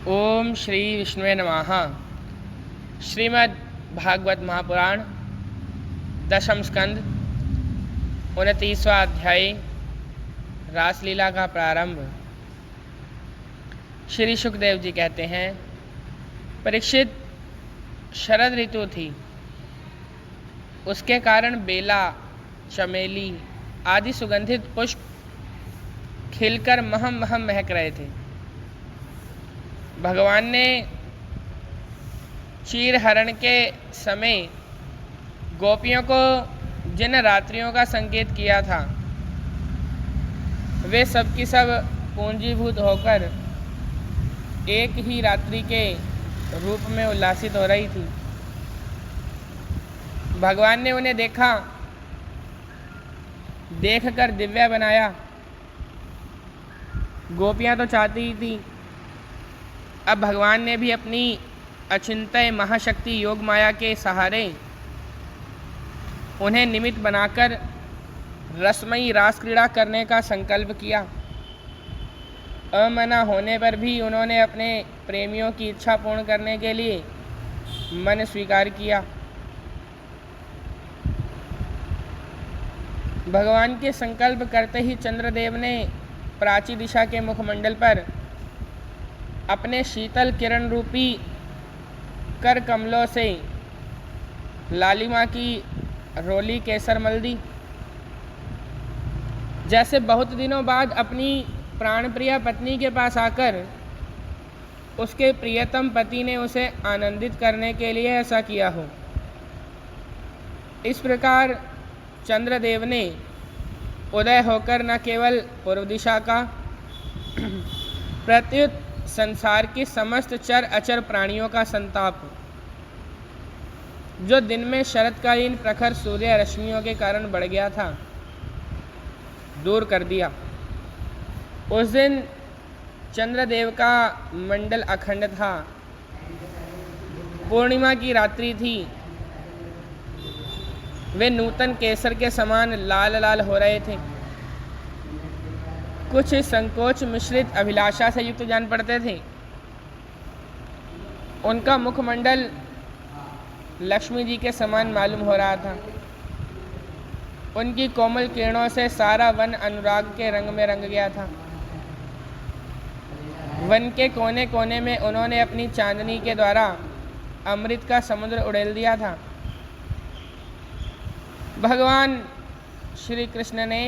ओम श्री विष्णुवे नमः। श्रीमद् भागवत महापुराण दशम स्कंद 29वां अध्याय रासलीला का प्रारंभ। श्री सुखदेव जी कहते हैं, परीक्षित, शरद ऋतु थी। उसके कारण बेला, चमेली आदि सुगंधित पुष्प खिलकर महम महम महक रहे थे। भगवान ने चीरहरण के समय गोपियों को जिन रात्रियों का संकेत किया था, वे सब की सब पूंजीभूत होकर एक ही रात्रि के रूप में उल्लासित हो रही थी। भगवान ने उन्हें देखकर दिव्य बनाया। गोपियां तो चाहती ही थी। अब भगवान ने भी अपनी अचिंत्य महाशक्ति योग माया के सहारे उन्हें निमित्त बनाकर रसमयी रास क्रीड़ा करने का संकल्प किया। अमना होने पर भी उन्होंने अपने प्रेमियों की इच्छा पूर्ण करने के लिए मन स्वीकार किया। भगवान के संकल्प करते ही चंद्रदेव ने प्राची दिशा के मुखमंडल पर अपने शीतल किरण रूपी कर कमलों से लालिमा की रोली केसर मल दी। जैसे बहुत दिनों बाद अपनी प्राणप्रिय पत्नी के पास आकर उसके प्रियतम पति ने उसे आनंदित करने के लिए ऐसा किया हो। इस प्रकार चंद्रदेव ने उदय होकर न केवल पूर्व दिशा का प्रत्युत संसार की समस्त चर अचर प्राणियों का संताप, जो दिन में शरतकालीन प्रखर सूर्य रश्मियों के कारण बढ़ गया था, दूर कर दिया। उस दिन चंद्रदेव का मंडल अखंड था। पूर्णिमा की रात्रि थी। वे नूतन केसर के समान लाल लाल हो रहे थे। कुछ संकोच मिश्रित अभिलाषा से युक्त जान पड़ते थे। उनका मुखमंडल लक्ष्मी जी के समान मालूम हो रहा था। उनकी कोमल किरणों से सारा वन अनुराग के रंग में रंग गया था। वन के कोने कोने में उन्होंने अपनी चांदनी के द्वारा अमृत का समुद्र उड़ेल दिया था। भगवान श्री कृष्ण ने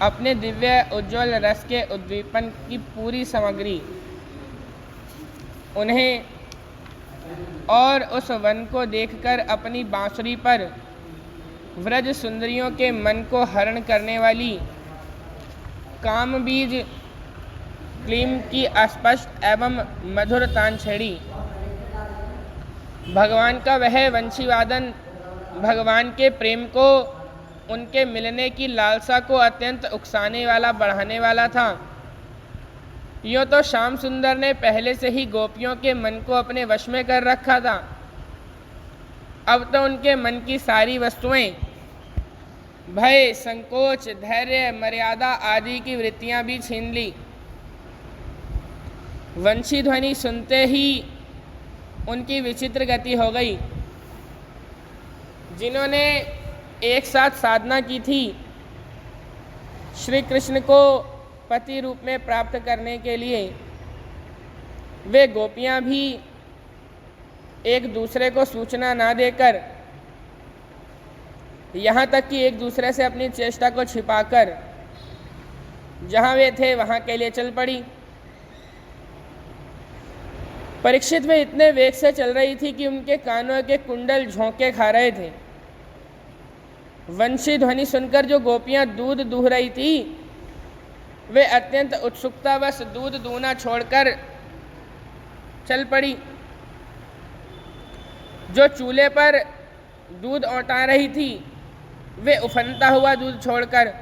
अपने दिव्य उज्ज्वल रस के उद्दीपन की पूरी सामग्री उन्हें और उस वन को देखकर अपनी बांसुरी पर व्रज सुंदरियों के मन को हरण करने वाली काम बीज क्लीम की अस्पष्ट एवं मधुर तान छेड़ी। भगवान का वह वंशी वादन भगवान के प्रेम को, उनके मिलने की लालसा को अत्यंत उकसाने वाला, बढ़ाने वाला था। यूँ तो श्याम सुंदर ने पहले से ही गोपियों के मन को अपने वश में कर रखा था। अब तो उनके मन की सारी वस्तुएं भय, संकोच, धैर्य, मर्यादा आदि की वृत्तियां भी छीन ली। वंशी ध्वनि सुनते ही उनकी विचित्र गति हो गई। जिन्होंने एक साथ साधना की थी श्री कृष्ण को पति रूप में प्राप्त करने के लिए, वे गोपियां भी एक दूसरे को सूचना ना देकर, यहाँ तक कि एक दूसरे से अपनी चेष्टा को छिपाकर जहाँ वे थे वहाँ के लिए चल पड़ी। परीक्षित वे इतने वेग से चल रही थी कि उनके कानों के कुंडल झोंके खा रहे थे। वंशी ध्वनि सुनकर जो गोपियां दूध दूह रही थी, वे अत्यंत उत्सुकतावश दूध दूहना छोड़कर चल पड़ी। जो चूल्हे पर दूध औटा रही थी, वे उफनता हुआ दूध छोड़कर,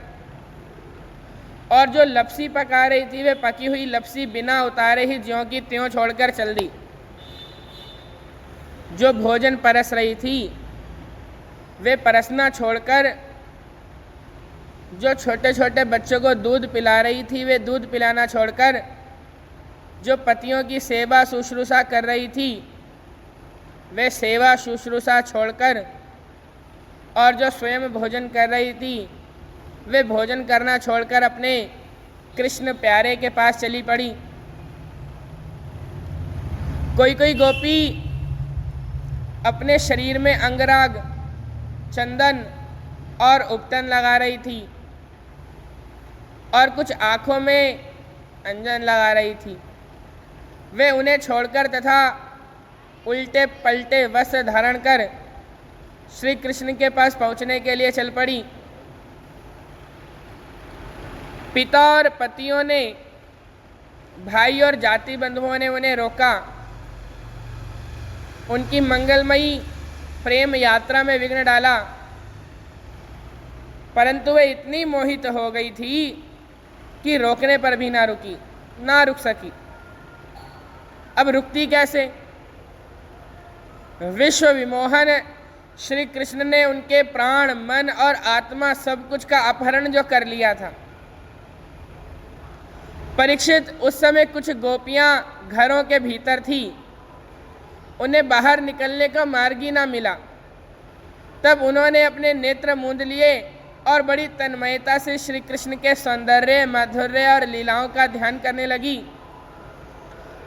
और जो लपसी पका रही थी, वे पकी हुई लपसी बिना उतारे ही ज्यों की त्यों छोड़कर चल दी। जो भोजन परस रही थी, वे परसना छोड़कर जो छोटे छोटे बच्चों को दूध पिला रही थी, वे दूध पिलाना छोड़कर जो पतियों की सेवा शुश्रूषा कर रही थी, वे सेवा शुश्रूषा छोड़कर और जो स्वयं भोजन कर रही थी, वे भोजन करना छोड़कर अपने कृष्ण प्यारे के पास चली पड़ी। कोई कोई गोपी अपने शरीर में अंगराग, चंदन और उपटन लगा रही थी और कुछ आँखों में अंजन लगा रही थी। वे उन्हें छोड़कर तथा उल्टे पलटे वस्त्र धारण कर श्री कृष्ण के पास पहुँचने के लिए चल पड़ी। पिता और पतियों ने, भाई और जाति बंधुओं ने उन्हें रोका, उनकी मंगलमयी प्रेम यात्रा में विघ्न डाला, परंतु वे इतनी मोहित हो गई थी कि रोकने पर भी ना रुक सकी। अब रुकती कैसे? विश्व विमोहन श्री कृष्ण ने उनके प्राण, मन और आत्मा सब कुछ का अपहरण जो कर लिया था। परीक्षित, उस समय कुछ गोपियां घरों के भीतर थी, उन्हें बाहर निकलने का मार्ग ही ना मिला। तब उन्होंने अपने नेत्र मूंद लिए और बड़ी तन्मयता से श्री कृष्ण के सौंदर्य, माधुर्य और लीलाओं का ध्यान करने लगी।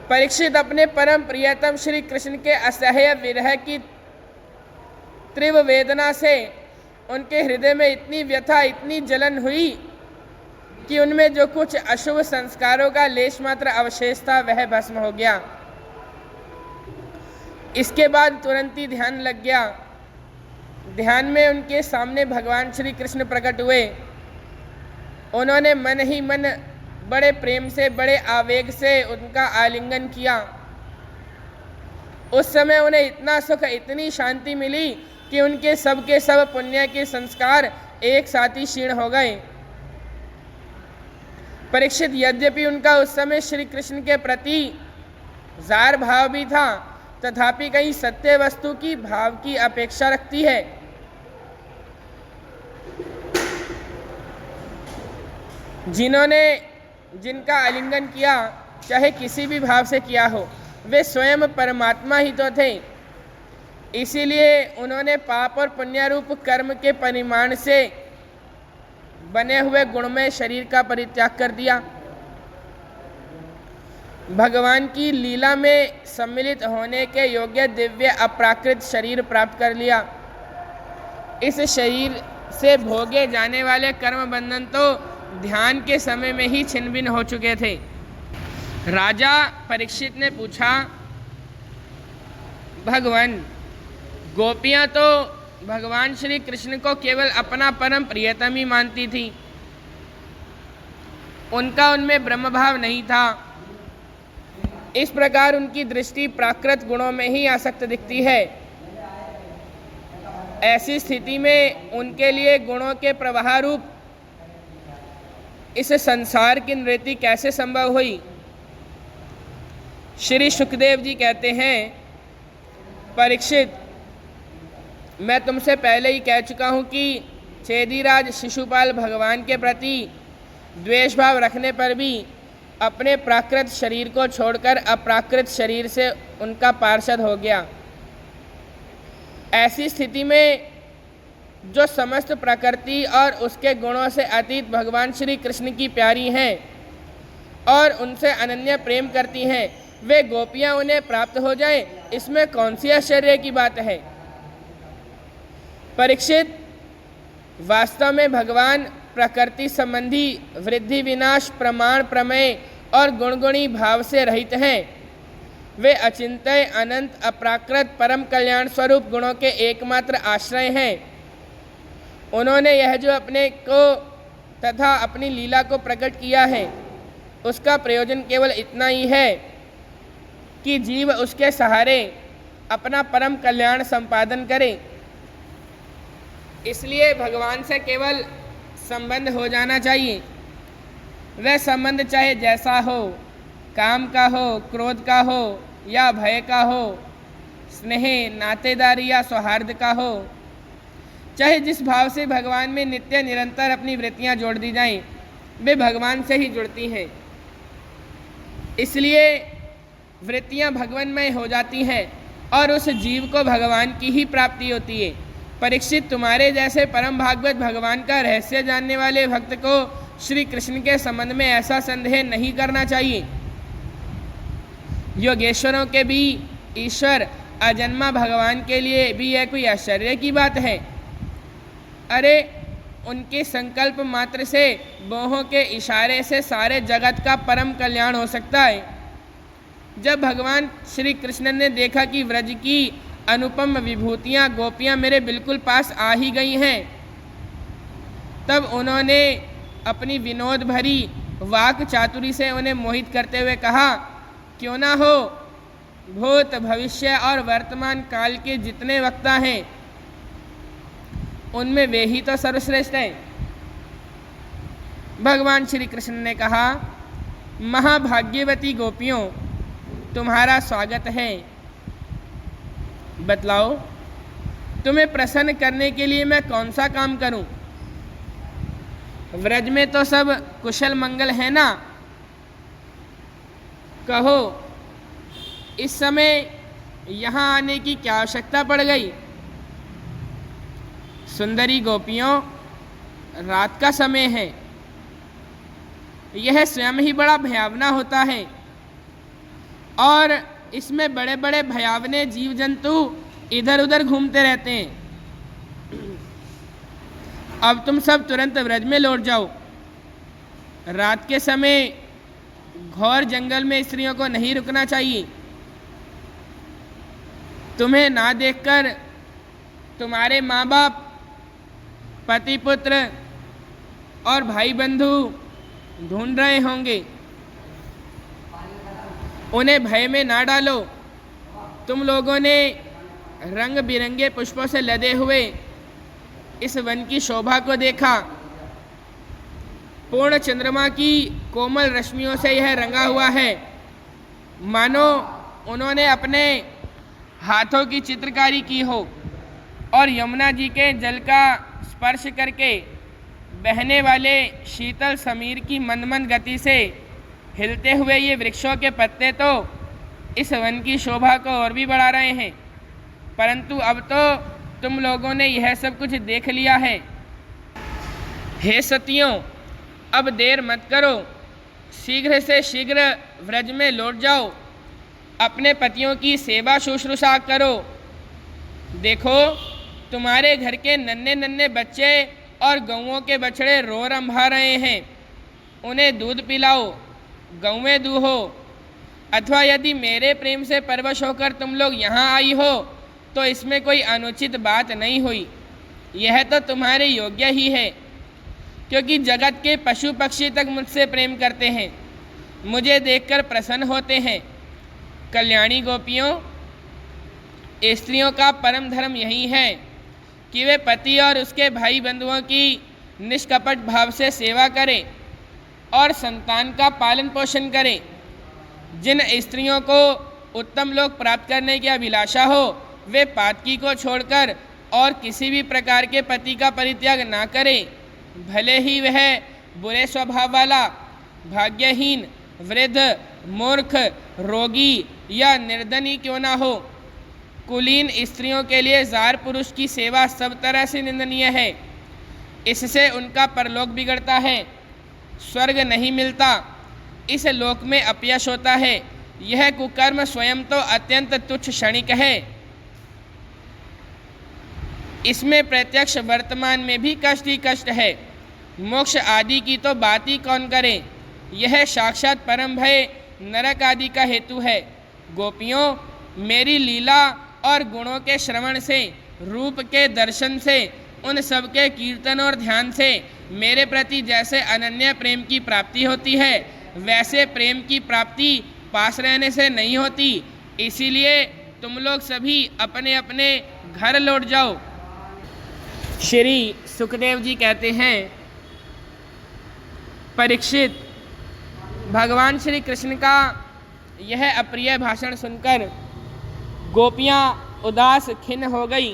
परीक्षित, अपने परम प्रियतम श्री कृष्ण के असह्य विरह की तीव्र वेदना से उनके हृदय में इतनी व्यथा, इतनी जलन हुई कि उनमें जो कुछ अशुभ संस्कारों का लेश मात्र अवशेष था, वह भस्म हो गया। इसके बाद तुरंत ही ध्यान लग गया। ध्यान में उनके सामने भगवान श्री कृष्ण प्रकट हुए। उन्होंने मन ही मन बड़े प्रेम से, बड़े आवेग से उनका आलिंगन किया। उस समय उन्हें इतना सुख, इतनी शांति मिली कि उनके सब के सब पुण्य के संस्कार एक साथ ही क्षीण हो गए। परीक्षित, यद्यपि उनका उस समय श्री कृष्ण के प्रति जार भाव भी था, तथापि कहीं सत्य वस्तु की भाव की अपेक्षा रखती है। जिनका आलिंगन किया, चाहे किसी भी भाव से किया हो, वे स्वयं परमात्मा ही तो थे। इसीलिए उन्होंने पाप और पुण्य रूप कर्म के परिमाण से बने हुए गुणमय शरीर का परित्याग कर दिया। भगवान की लीला में सम्मिलित होने के योग्य दिव्य अप्राकृत शरीर प्राप्त कर लिया। इस शरीर से भोगे जाने वाले कर्म बंधन तो ध्यान के समय में ही छिन्न भिन्न हो चुके थे। राजा परीक्षित ने पूछा, भगवान, गोपियां तो भगवान श्री कृष्ण को केवल अपना परम प्रियतम ही मानती थी, उनका उनमें ब्रह्म भाव नहीं था। इस प्रकार उनकी दृष्टि प्राकृत गुणों में ही आसक्त दिखती है। ऐसी स्थिति में उनके लिए गुणों के प्रवाह रूप इस संसार की निवृत्ति कैसे संभव हुई? श्री सुखदेव जी कहते हैं, परीक्षित, मैं तुमसे पहले ही कह चुका हूँ कि चेदीराज शिशुपाल भगवान के प्रति द्वेष भाव रखने पर भी अपने प्राकृत शरीर को छोड़कर अप्राकृत शरीर से उनका पार्षद हो गया। ऐसी स्थिति में जो समस्त प्रकृति और उसके गुणों से अतीत भगवान श्री कृष्ण की प्यारी हैं और उनसे अनन्य प्रेम करती हैं, वे गोपियां उन्हें प्राप्त हो जाएं, इसमें कौन सी आश्चर्य की बात है? परीक्षित, वास्तव में भगवान प्रकृति संबंधी वृद्धि, विनाश, प्रमाण, प्रमेय और गुणगुणी भाव से रहित हैं। वे अचिंत्य, अनंत, अप्राकृत, परम कल्याण स्वरूप गुणों के एकमात्र आश्रय हैं। उन्होंने यह जो अपने को तथा अपनी लीला को प्रकट किया है, उसका प्रयोजन केवल इतना ही है कि जीव उसके सहारे अपना परम कल्याण संपादन करे। इसलिए भगवान से केवल संबंध हो जाना चाहिए। वह संबंध चाहे जैसा हो, काम का हो, क्रोध का हो या भय का हो, स्नेह, नातेदारी या सौहार्द का हो, चाहे जिस भाव से भगवान में नित्य निरंतर अपनी वृत्तियां जोड़ दी जाएं, वे भगवान से ही जुड़ती हैं। इसलिए वृत्तियां भगवानमय हो जाती हैं और उस जीव को भगवान की ही प्राप्ति होती है। परीक्षित, तुम्हारे जैसे परम भागवत भगवान का रहस्य जानने वाले भक्त को श्री कृष्ण के संबंध में ऐसा संदेह नहीं करना चाहिए। योगेश्वरों के भी ईश्वर अजन्मा भगवान के लिए भी यह कोई आश्चर्य की बात है? अरे, उनके संकल्प मात्र से, बाहों के इशारे से सारे जगत का परम कल्याण हो सकता है। जब भगवान श्री कृष्ण ने देखा कि व्रज की अनुपम विभूतियां गोपियां मेरे बिल्कुल पास आ ही गई हैं, तब उन्होंने अपनी विनोद भरी वाक चातुरी से उन्हें मोहित करते हुए कहा, क्यों ना हो, भूत भविष्य और वर्तमान काल के जितने वक्ता हैं उनमें वे ही तो सर्वश्रेष्ठ हैं। भगवान श्री कृष्ण ने कहा, महाभाग्यवती गोपियों, तुम्हारा स्वागत है। बतलाओ, तुम्हें प्रसन्न करने के लिए मैं कौन सा काम करूं? व्रज में तो सब कुशल मंगल है ना? कहो, इस समय यहाँ आने की क्या आवश्यकता पड़ गई? सुंदरी गोपियों, रात का समय है। यह स्वयं ही बड़ा भयावना होता है और इसमें बड़े बड़े भयावने जीव जंतु इधर उधर घूमते रहते हैं। अब तुम सब तुरंत व्रज में लौट जाओ। रात के समय घोर जंगल में स्त्रियों को नहीं रुकना चाहिए। तुम्हें ना देखकर तुम्हारे माँ बाप, पति पुत्र और भाई बंधु ढूंढ रहे होंगे। उन्हें भय में ना डालो। तुम लोगों ने रंग बिरंगे पुष्पों से लदे हुए इस वन की शोभा को देखा। पूर्ण चंद्रमा की कोमल रश्मियों से यह रंगा हुआ है, मानो उन्होंने अपने हाथों की चित्रकारी की हो और यमुना जी के जल का स्पर्श करके बहने वाले शीतल समीर की मंद मंद गति से हिलते हुए ये वृक्षों के पत्ते तो इस वन की शोभा को और भी बढ़ा रहे हैं। परंतु अब तो तुम लोगों ने यह सब कुछ देख लिया है। हे सतियों, अब देर मत करो, शीघ्र से शीघ्र व्रज में लौट जाओ, अपने पतियों की सेवा शुश्रूषा करो। देखो, तुम्हारे घर के नन्हे नन्हे बच्चे और गौओं के बछड़े रो रंभा रहे हैं। उन्हें दूध पिलाओ, गौएं दूहो। अथवा यदि मेरे प्रेम से परवश होकर तुम लोग यहाँ आई हो तो इसमें कोई अनुचित बात नहीं हुई। यह तो तुम्हारे योग्य ही है, क्योंकि जगत के पशु पक्षी तक मुझसे प्रेम करते हैं, मुझे देखकर प्रसन्न होते हैं। कल्याणी गोपियों, स्त्रियों का परम धर्म यही है कि वे पति और उसके भाई बंधुओं की निष्कपट भाव से सेवा करें और संतान का पालन पोषण करें। जिन स्त्रियों को उत्तम लोक प्राप्त करने की अभिलाषा हो, वे पातकी को छोड़कर और किसी भी प्रकार के पति का परित्याग ना करें, भले ही वह बुरे स्वभाव वाला, भाग्यहीन, वृद्ध, मूर्ख, रोगी या निर्धनी क्यों ना हो। कुलीन स्त्रियों के लिए जार पुरुष की सेवा सब तरह से निंदनीय है। इससे उनका परलोक बिगड़ता है, स्वर्ग नहीं मिलता, इस लोक में अपयश होता है। यह कुकर्म स्वयं तो अत्यंत तुच्छ क्षणिक है, इसमें प्रत्यक्ष वर्तमान में भी कष्ट ही कष्ट है। मोक्ष आदि की तो बात ही कौन करे। यह साक्षात परम भय नरक आदि का हेतु है। गोपियों, मेरी लीला और गुणों के श्रवण से, रूप के दर्शन से, उन सब के कीर्तन और ध्यान से मेरे प्रति जैसे अनन्य प्रेम की प्राप्ति होती है, वैसे प्रेम की प्राप्ति पास रहने से नहीं होती। इसीलिए तुम लोग सभी अपने अपने घर लौट जाओ। श्री सुखदेव जी कहते हैं, परीक्षित, भगवान श्री कृष्ण का यह अप्रिय भाषण सुनकर गोपियाँ उदास खिन्न हो गई,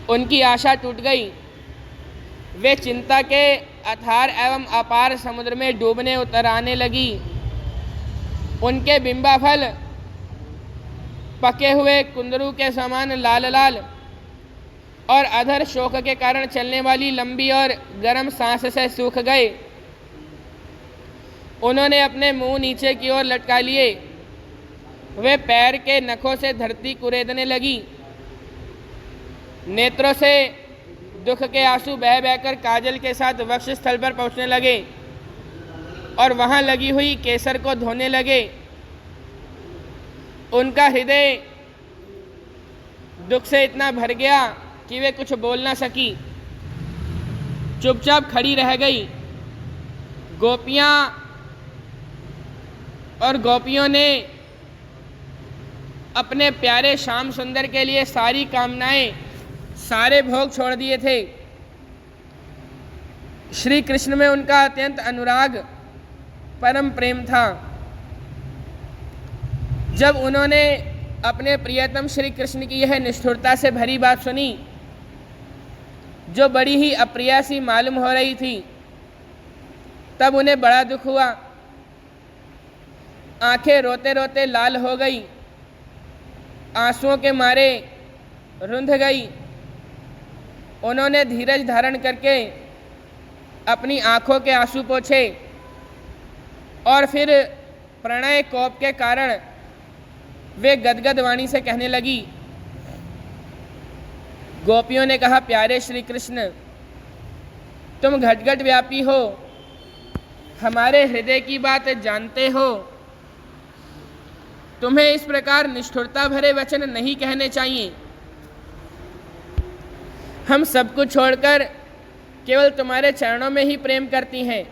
उनकी आशा टूट गई। वे चिंता के अथार एवं अपार समुद्र में डूबने उतर आने लगी। उनके बिंबाफल पके हुए कुंदरू के समान लाल लाल और अधर शोक के कारण चलने वाली लंबी और गर्म सांस से सूख गए। उन्होंने अपने मुंह नीचे की ओर लटका लिए। वे पैर के नखों से धरती कुरेदने लगी। नेत्रों से दुख के आंसू बह बहकर काजल के साथ वक्ष स्थल पर पहुंचने लगे और वहां लगी हुई केसर को धोने लगे। उनका हृदय दुख से इतना भर गया कि वे कुछ बोल ना सकी, चुपचाप खड़ी रह गई। गोपियां और गोपियों ने अपने प्यारे श्याम सुंदर के लिए सारी कामनाएं, सारे भोग छोड़ दिए थे। श्री कृष्ण में उनका अत्यंत अनुराग, परम प्रेम था। जब उन्होंने अपने प्रियतम श्री कृष्ण की यह निष्ठुरता से भरी बात सुनी, जो बड़ी ही अप्रिय सी मालूम हो रही थी, तब उन्हें बड़ा दुख हुआ। आंखें रोते रोते लाल हो गई, आंसुओं के मारे रुंध गई। उन्होंने धीरज धारण करके अपनी आंखों के आंसू पोंछे और फिर प्रणय कोप के कारण वे गदगद वाणी से कहने लगी। गोपियों ने कहा, प्यारे श्री कृष्ण, तुम घट-घट व्यापी हो, हमारे हृदय की बात जानते हो। तुम्हें इस प्रकार निष्ठुरता भरे वचन नहीं कहने चाहिए। हम सब कुछ छोड़कर केवल तुम्हारे चरणों में ही प्रेम करती हैं।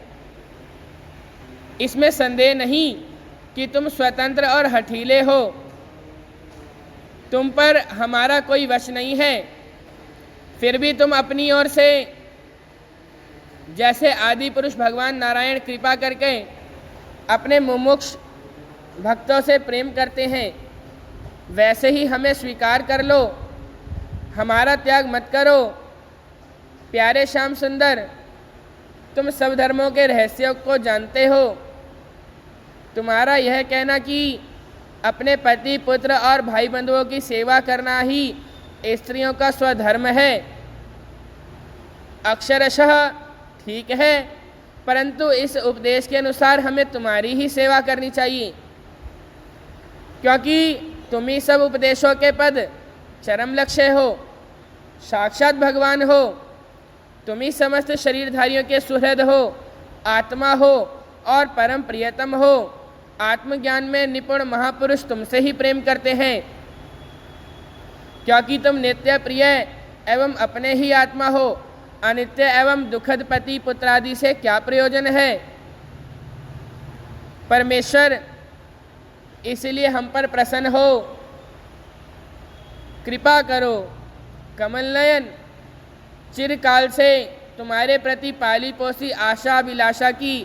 इसमें संदेह नहीं कि तुम स्वतंत्र और हठीले हो। तुम पर हमारा कोई वश नहीं है। फिर भी तुम अपनी ओर से जैसे आदि पुरुष भगवान नारायण कृपा करके अपने मुमुक्ष भक्तों से प्रेम करते हैं, वैसे ही हमें स्वीकार कर लो। हमारा त्याग मत करो। प्यारे श्याम सुंदर, तुम सब धर्मों के रहस्यों को जानते हो। तुम्हारा यह कहना कि अपने पति, पुत्र और भाई बंधुओं की सेवा करना ही स्त्रियों का स्वधर्म है, अक्षरशः ठीक है, परंतु इस उपदेश के अनुसार हमें तुम्हारी ही सेवा करनी चाहिए, क्योंकि तुम ही सब उपदेशों के पद चरम लक्ष्य हो, साक्षात भगवान हो। तुम ही समस्त शरीरधारियों के सुहृद हो, आत्मा हो और परम प्रियतम हो। आत्मज्ञान में निपुण महापुरुष तुमसे ही प्रेम करते हैं, क्योंकि तुम नित्य प्रिय एवं अपने ही आत्मा हो। अनित्य एवं दुखद पति पुत्र आदि से क्या प्रयोजन है। परमेश्वर इसलिए हम पर प्रसन्न हो, कृपा करो। कमल नयन, चिरकाल से तुम्हारे प्रति पाली पोसी आशा अभिलाषा की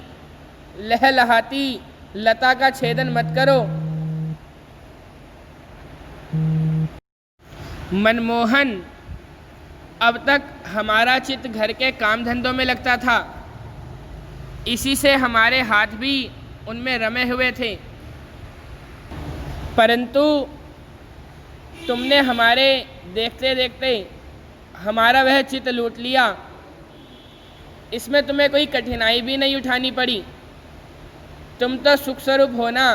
लहलहाती लता का छेदन मत करो। मनमोहन, अब तक हमारा चित्त घर के काम धंधों में लगता था, इसी से हमारे हाथ भी उनमें रमे हुए थे, परंतु तुमने हमारे देखते देखते हमारा वह चित्त लूट लिया। इसमें तुम्हें कोई कठिनाई भी नहीं उठानी पड़ी। तुम तो सुख स्वरूप हो ना,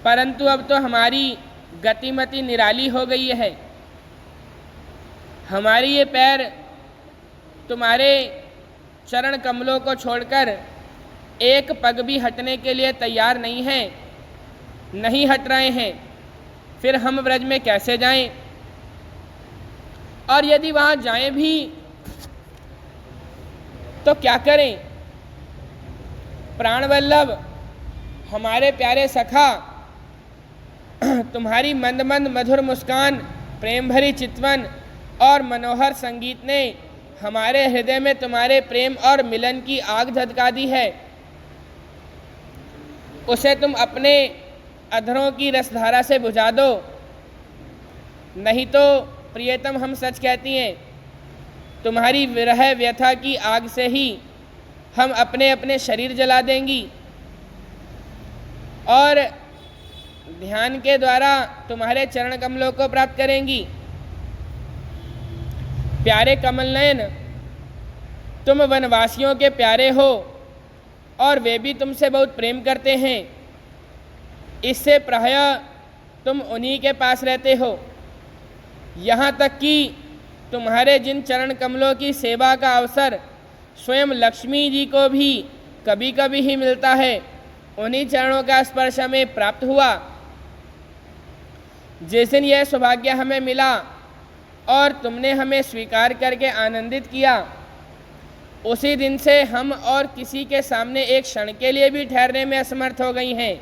परंतु अब तो हमारी गतिमति निराली हो गई है। हमारी ये पैर तुम्हारे चरण कमलों को छोड़कर एक पग भी हटने के लिए तैयार नहीं हैं, नहीं हट रहे हैं। फिर हम ब्रज में कैसे जाएं? और यदि वहाँ जाएं भी तो क्या करें? प्राणवल्लभ, हमारे प्यारे सखा, तुम्हारी मंद मंद मधुर मुस्कान, प्रेम भरी चितवन और मनोहर संगीत ने हमारे हृदय में तुम्हारे प्रेम और मिलन की आग धधका दी है। उसे तुम अपने अधरों की रसधारा से बुझा दो, नहीं तो प्रियतम हम सच कहती हैं, तुम्हारी विरह व्यथा की आग से ही हम अपने अपने शरीर जला देंगी। और ध्यान के द्वारा तुम्हारे चरण कमलों को प्राप्त करेंगी। प्यारे कमल नयन, तुम वनवासियों के प्यारे हो और वे भी तुमसे बहुत प्रेम करते हैं। इससे प्रायः तुम उन्हीं के पास रहते हो। यहाँ तक कि तुम्हारे जिन चरण कमलों की सेवा का अवसर स्वयं लक्ष्मी जी को भी कभी कभी ही मिलता है, उन्हीं चरणों का स्पर्श हमें प्राप्त हुआ। जिस दिन यह सौभाग्य हमें मिला और तुमने हमें स्वीकार करके आनंदित किया, उसी दिन से हम और किसी के सामने एक क्षण के लिए भी ठहरने में असमर्थ हो गई हैं।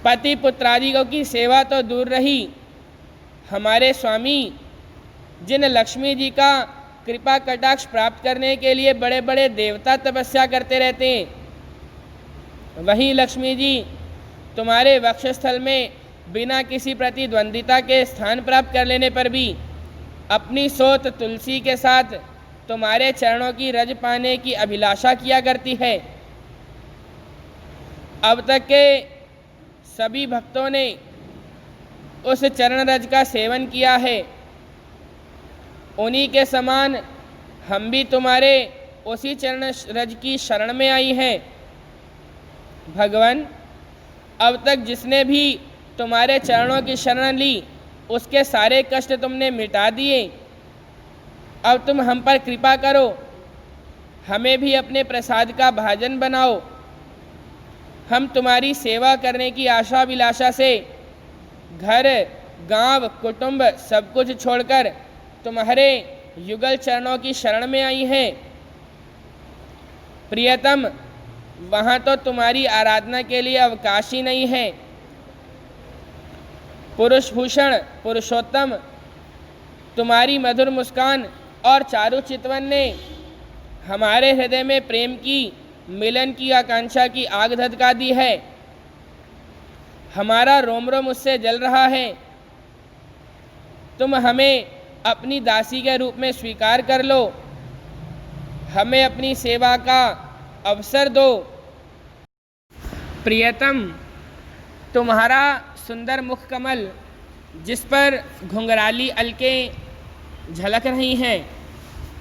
पति पुत्रादियों की सेवा तो दूर रही, हमारे स्वामी जिन लक्ष्मी जी का कृपा कटाक्ष प्राप्त करने के लिए बड़े बड़े देवता तपस्या करते रहते हैं, वहीं लक्ष्मी जी तुम्हारे वक्षस्थल में बिना किसी प्रतिद्वंदिता के स्थान प्राप्त कर लेने पर भी अपनी सोत तुलसी के साथ तुम्हारे चरणों की रज पाने की अभिलाषा किया करती है। अब तक के सभी भक्तों ने उस चरण रज का सेवन किया है, उन्हीं के समान हम भी तुम्हारे उसी चरण रज की शरण में आई हैं। भगवान, अब तक जिसने भी तुम्हारे चरणों की शरण ली, उसके सारे कष्ट तुमने मिटा दिए। अब तुम हम पर कृपा करो, हमें भी अपने प्रसाद का भाजन बनाओ। हम तुम्हारी सेवा करने की आशा अभिलाषा से घर गांव कुटुंब सब कुछ छोड़कर तुम्हारे युगल चरणों की शरण में आई हैं। प्रियतम, वहाँ तो तुम्हारी आराधना के लिए अवकाश ही नहीं है। पुरुष भूषण पुरुषोत्तम, तुम्हारी मधुर मुस्कान और चारु चितवन ने हमारे हृदय में प्रेम की मिलन की आकांक्षा की आग धधका दी है। हमारा रोम रोम उससे जल रहा है। तुम हमें अपनी दासी के रूप में स्वीकार कर लो, हमें अपनी सेवा का अवसर दो। प्रियतम, तुम्हारा सुंदर मुख कमल जिस पर घुंघराली अलकें झलक रही हैं,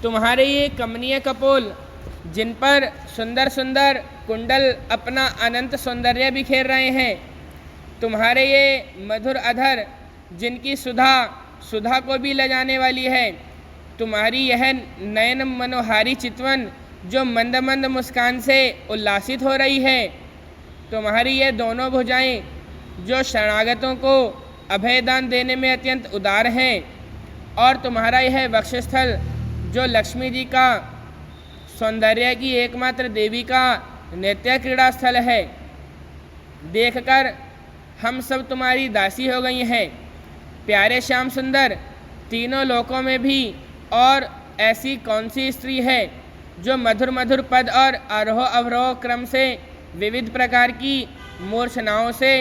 तुम्हारे ये कमनीय कपोल जिन पर सुंदर सुंदर कुंडल अपना अनंत सौंदर्य बिखेर रहे हैं, तुम्हारे ये मधुर अधर जिनकी सुधा को भी ले जाने वाली है, तुम्हारी यह नयन मनोहारी चितवन जो मंद मंद मुस्कान से उल्लासित हो रही है, तुम्हारी ये दोनों भुजाएं जो शरणागतों को अभयदान देने में अत्यंत उदार हैं, और तुम्हारा यह वक्षस्थल जो लक्ष्मी जी का सौंदर्य की एकमात्र देवी का नित्य क्रीड़ा स्थल है, देखकर हम सब तुम्हारी दासी हो गई हैं। प्यारे श्याम सुंदर, तीनों लोकों में भी और ऐसी कौन सी स्त्री है जो मधुर मधुर पद और आरोह अवरोह क्रम से विविध प्रकार की मूर्छनाओं से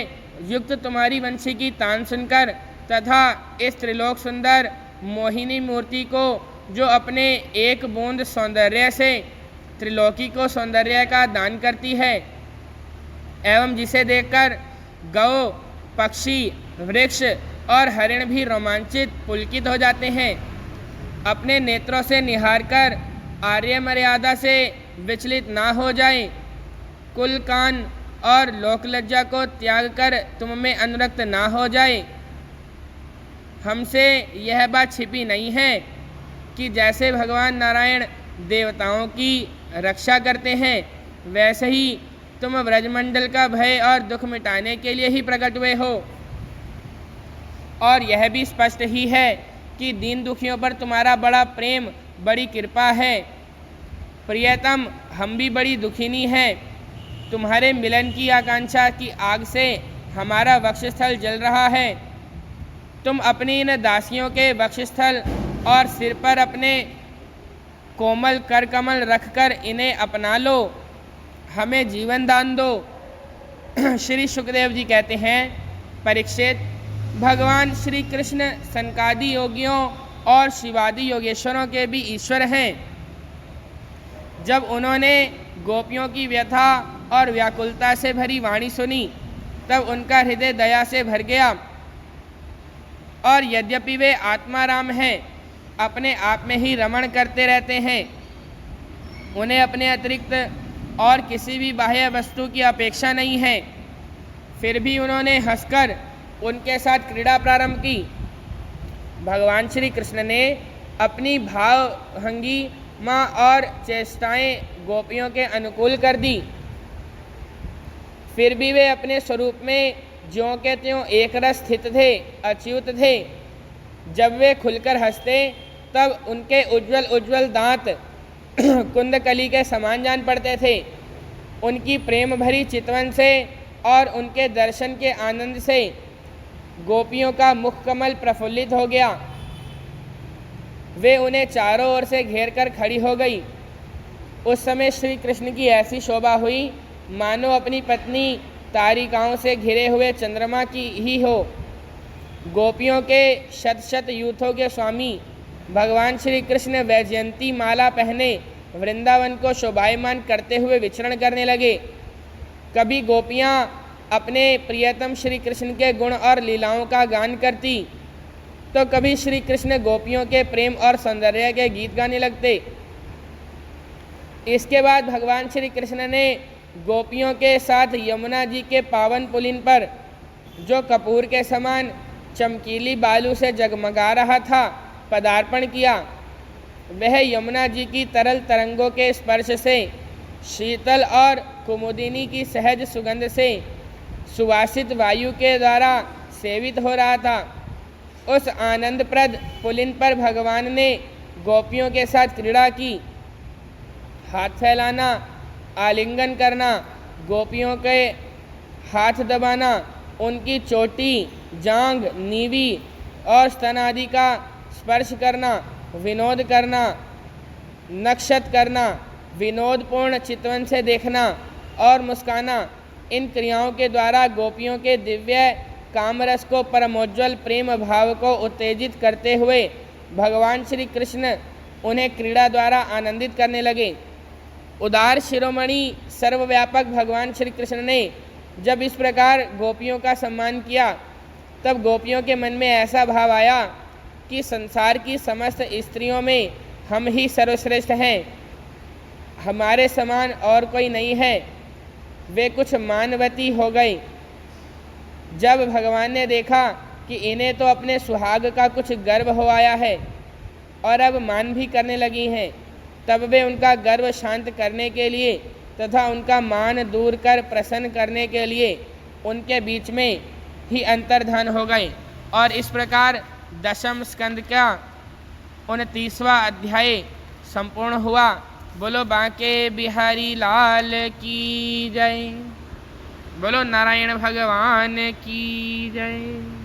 युक्त तुम्हारी वंशी की तान सुनकर तथा इस त्रिलोक सुंदर मोहिनी मूर्ति को जो अपने एक बूंद सौंदर्य से त्रिलोकी को सौंदर्य का दान करती है, एवं जिसे देखकर गौ पक्षी वृक्ष और हरिण भी रोमांचित पुलकित हो जाते हैं। अपने नेत्रों से निहार कर आर्य मर्यादा से विचलित ना हो जाए, कुल कान और लोक लज्जा को त्याग कर तुम में अनुरक्त ना हो जाए। हमसे यह बात छिपी नहीं है कि जैसे भगवान नारायण देवताओं की रक्षा करते हैं, वैसे ही तुम ब्रजमंडल का भय और दुख मिटाने के लिए ही प्रकट हुए हो। और यह भी स्पष्ट ही है कि दीन दुखियों पर तुम्हारा बड़ा प्रेम, बड़ी कृपा है। प्रियतम, हम भी बड़ी दुखिनी हैं। तुम्हारे मिलन की आकांक्षा की आग से हमारा वक्षस्थल जल रहा है। तुम अपनी इन दासियों के वक्षस्थल और सिर पर अपने कोमल कर कमल रखकर इन्हें अपना लो, हमें जीवन दान दो। श्री सुखदेव जी कहते हैं, परीक्षित, भगवान श्री कृष्ण सनकादि योगियों और शिवादि योगेश्वरों के भी ईश्वर हैं। जब उन्होंने गोपियों की व्यथा और व्याकुलता से भरी वाणी सुनी, तब उनका हृदय दया से भर गया। और यद्यपि वे आत्माराम हैं, अपने आप में ही रमण करते रहते हैं, उन्हें अपने अतिरिक्त और किसी भी बाह्य वस्तु की अपेक्षा नहीं है, फिर भी उन्होंने हंसकर उनके साथ क्रीड़ा प्रारंभ की। भगवान श्री कृष्ण ने अपनी भावभंगिमा और चेष्टाएं गोपियों के अनुकूल कर दी, फिर भी वे अपने स्वरूप में ज्यों के त्यों एक रस स्थित थे, अच्युत थे। जब वे खुलकर हंसते तब उनके उज्जवल उज्जवल दांत कुंदकली के समान जान पड़ते थे। उनकी प्रेम भरी चितवन से और उनके दर्शन के आनंद से गोपियों का मुख कमल प्रफुल्लित हो गया। वे उन्हें चारों ओर से घेर कर खड़ी हो गई। उस समय श्री कृष्ण की ऐसी शोभा हुई मानो अपनी पत्नी तारिकाओं से घिरे हुए चंद्रमा की ही हो। गोपियों के शत शत यूथों के स्वामी भगवान श्री कृष्ण वैजयंती माला पहने वृंदावन को शोभायमान करते हुए विचरण करने लगे। कभी गोपियाँ अपने प्रियतम श्री कृष्ण के गुण और लीलाओं का गान करती, तो कभी श्री कृष्ण गोपियों के प्रेम और सौंदर्य के गीत गाने लगते। इसके बाद भगवान श्री कृष्ण ने गोपियों के साथ यमुना जी के पावन पुलिन पर, जो कपूर के समान चमकीली बालू से जगमगा रहा था, पदार्पण किया। वह यमुना जी की तरल तरंगों के स्पर्श से, शीतल और कुमुदिनी की सहज सुगंध से, सुवासित वायु के द्वारा सेवित हो रहा था। उस आनंदप्रद पुलिन पर भगवान ने गोपियों के साथ क्रीड़ा की। हाथ फैलाना, आलिंगन करना, गोपियों के हाथ दबाना, उनकी चोटी, जांघ, नीवी और स्तन आदि का स्पर्श करना, विनोद करना, नक्षत करना, विनोदपूर्ण चितवन से देखना और मुस्काना, इन क्रियाओं के द्वारा गोपियों के दिव्य कामरस को, परमोज्वल प्रेम भाव को उत्तेजित करते हुए भगवान श्री कृष्ण उन्हें क्रीड़ा द्वारा आनंदित करने लगे। उदार शिरोमणि सर्वव्यापक भगवान श्री कृष्ण ने जब इस प्रकार गोपियों का सम्मान किया, तब गोपियों के मन में ऐसा भाव आया कि संसार की समस्त स्त्रियों में हम ही सर्वश्रेष्ठ हैं, हमारे समान और कोई नहीं है। वे कुछ मानवती हो गई। जब भगवान ने देखा कि इन्हें तो अपने सुहाग का कुछ गर्व हो आया है और अब मान भी करने लगी हैं, तब वे उनका गर्व शांत करने के लिए तथा उनका मान दूर कर प्रसन्न करने के लिए उनके बीच में ही अंतर्धान हो गए। और इस प्रकार दशम स्कंद का 29वां अध्याय संपूर्ण हुआ। बोलो बांके बिहारी लाल की जय। बोलो नारायण भगवान की जय।